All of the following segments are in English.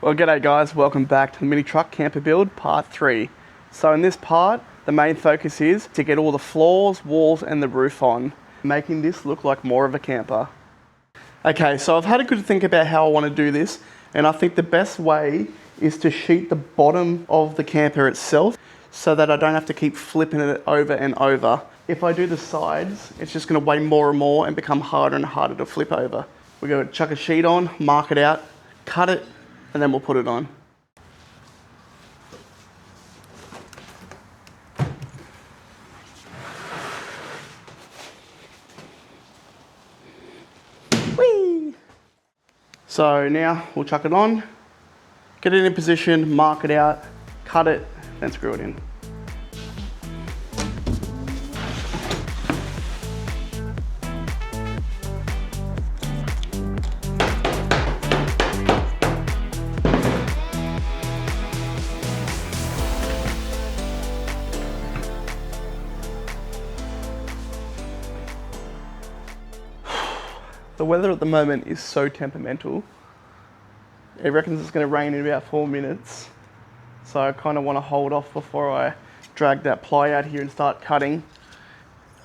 Well, g'day guys, welcome back to the mini truck camper build part 3. So in this part, the main focus is to get all the floors, walls and the roof on, making this look like more of a camper. Okay, so I've had a good think about how I want to do this, and I think the best way is to sheet the bottom of the camper itself so that I don't have to keep flipping it over and over. If I do the sides, it's just going to weigh more and more and become harder and harder to flip over. We're going to chuck a sheet on, mark it out, cut it, and then we'll put it on. Whee! So now we'll chuck it on, get it in position, mark it out, cut it, then screw it in. The weather at the moment is so temperamental. It reckons it's going to rain in about 4 minutes. So I kind of want to hold off before I drag that ply out here and start cutting.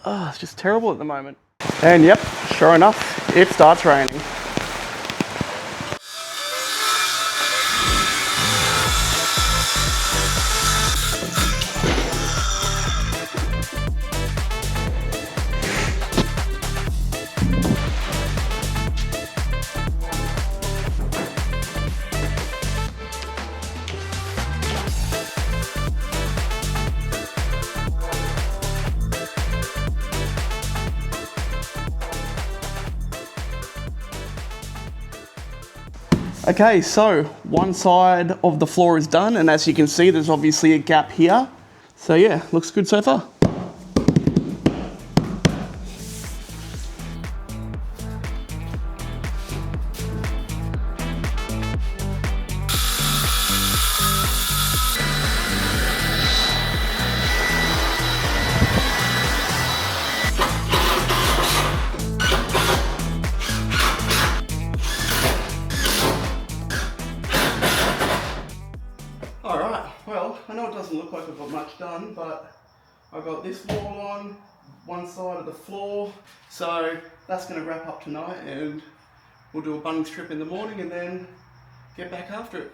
Oh, it's just terrible at the moment. And yep, sure enough, it starts raining. Okay, so one side of the floor is done, and as you can see, there's obviously a gap here. So yeah, looks good so far. Alright, well, I know it doesn't look like I've got much done, but I've got this wall on, one side of the floor, so that's going to wrap up tonight, and we'll do a bunning strip in the morning and then get back after it.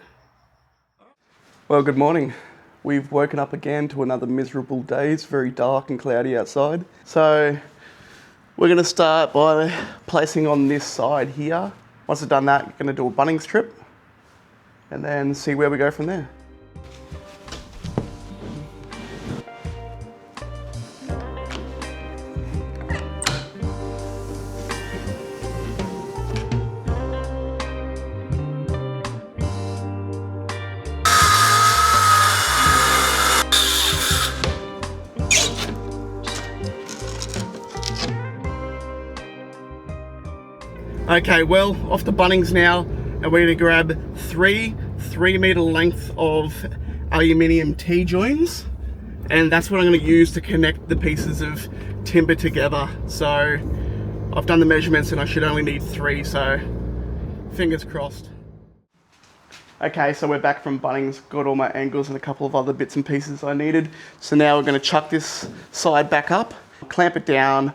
Well, good morning. We've woken up again to another miserable day. It's very dark and cloudy outside. So we're going to start by placing on this side here. Once I've done that, we're going to do a bunning strip and then see where we go from there. Okay, well, off the bunnings now, and we're gonna grab three 3-meter length of aluminium T-joins, and that's what I'm gonna use to connect the pieces of timber together. So I've done the measurements and I should only need 3, so fingers crossed. Okay, so we're back from Bunnings, got all my angles and a couple of other bits and pieces I needed. So now we're gonna chuck this side back up, clamp it down,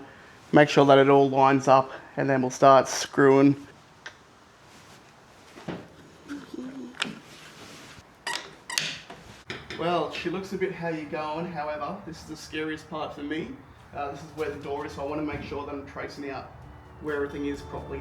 make sure that it all lines up, and then we'll start screwing. Well, she looks a bit how you going, however, this is the scariest part for me. This is where the door is, so I want to make sure that I'm tracing out where everything is properly.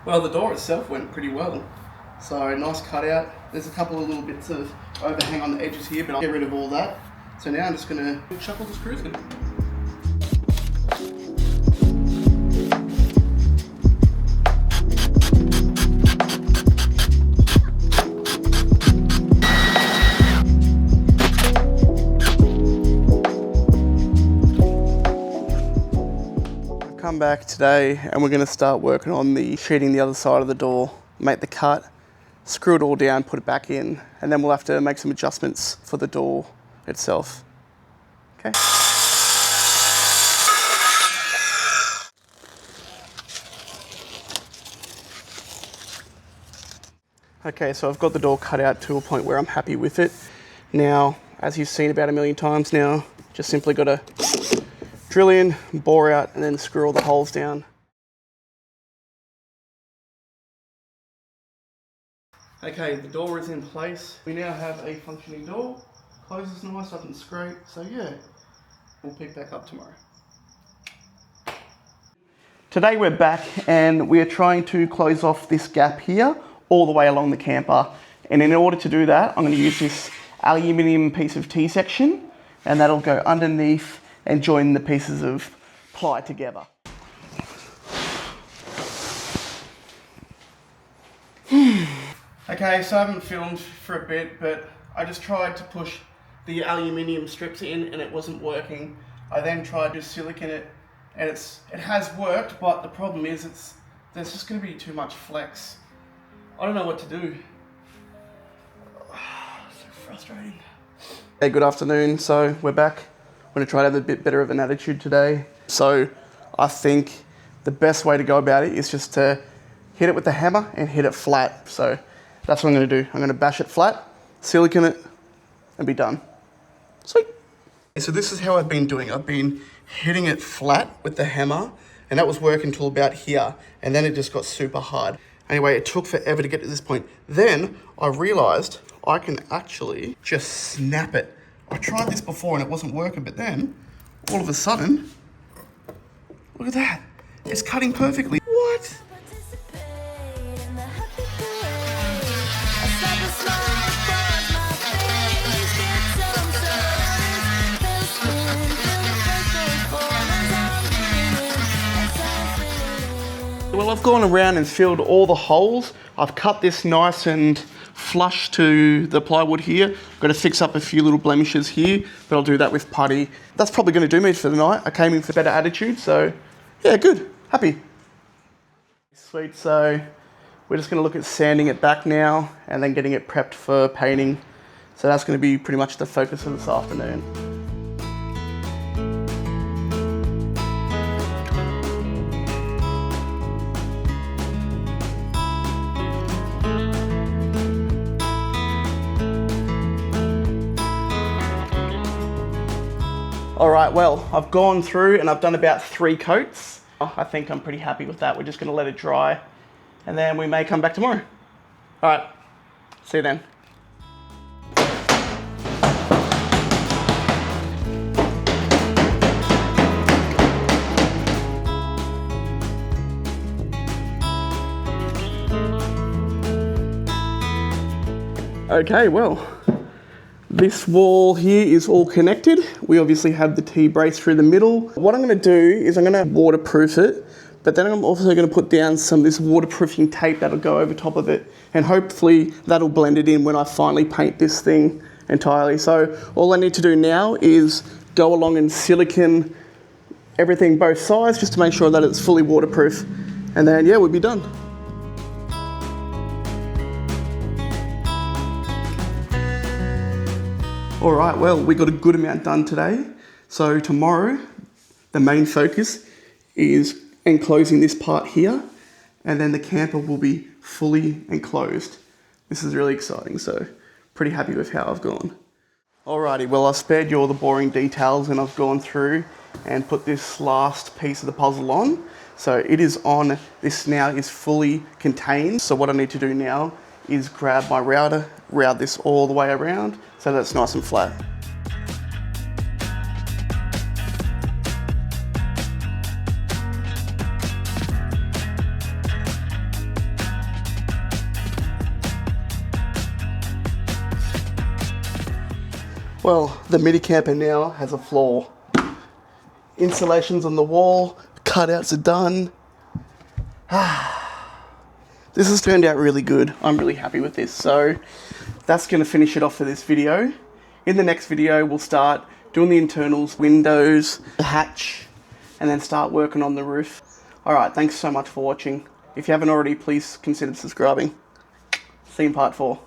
Well, the door itself went pretty well. So nice cutout. There's a couple of little bits of overhang on the edges here, but I'll get rid of all that. So now I'm just gonna shuffle the screws in. Come back today and we're going to start working on the sheeting the other side of the door, make the cut, screw it all down, put it back in, and then we'll have to make some adjustments for the door itself. Okay. Okay, so I've got the door cut out to a point where I'm happy with it. Now, as you've seen about a million times now, just simply got to drill in, bore out, and then screw all the holes down. Okay, the door is in place. We now have a functioning door. Closes nice, up and straight. So yeah, we'll pick back up tomorrow. Today we're back and we're trying to close off this gap here all the way along the camper. And in order to do that, I'm going to use this aluminium piece of T-section, and that'll go underneath and join the pieces of ply together. Okay, so I haven't filmed for a bit, but I just tried to push the aluminium strips in and it wasn't working. I then tried to silicone it and it has worked, but the problem is there's just going to be too much flex. I don't know what to do. So frustrating. Hey, good afternoon. So we're back. I'm going to try to have a bit better of an attitude today. So I think the best way to go about it is just to hit it with the hammer and hit it flat. So that's what I'm going to do. I'm going to bash it flat, silicone it, and be done. Sweet. So this is how I've been doing. I've been hitting it flat with the hammer, and that was working until about here, and then it just got super hard. Anyway, it took forever to get to this point. Then I realized I can actually just snap it. I tried this before and it wasn't working, but then all of a sudden, look at that. It's cutting perfectly. What? Well, I've gone around and filled all the holes. I've cut this nice and flush to the plywood here. I've got to fix up a few little blemishes here, but I'll do that with putty. That's probably going to do me for the night. I came in for better attitude, so yeah, good, happy. Sweet, so we're just going to look at sanding it back now and then getting it prepped for painting. So that's going to be pretty much the focus of this afternoon. All right, well, I've gone through and I've done about 3 coats. I think I'm pretty happy with that. We're just gonna let it dry and then we may come back tomorrow. All right, see you then. Okay, well, this wall here is all connected. We obviously have the T-brace through the middle. What I'm gonna do is I'm gonna waterproof it, but then I'm also gonna put down some of this waterproofing tape that'll go over top of it, and hopefully that'll blend it in when I finally paint this thing entirely. So all I need to do now is go along and silicone everything both sides just to make sure that it's fully waterproof. And then yeah, we'll be done. All right, well, we got a good amount done today. So tomorrow, the main focus is enclosing this part here, and then the camper will be fully enclosed. This is really exciting, so pretty happy with how I've gone. Alrighty, well, I've spared you all the boring details and I've gone through and put this last piece of the puzzle on. So it is on, this now is fully contained. So what I need to do now is grab my router, route this all the way around so that it's nice and flat. Well, the midi camper now has a floor. Insulation's on the wall, cutouts are done. This has turned out really good. I'm really happy with this. So that's going to finish it off for this video. In the next video, we'll start doing the internals, windows, the hatch, and then start working on the roof. Alright, thanks so much for watching. If you haven't already, please consider subscribing. See you in part 4.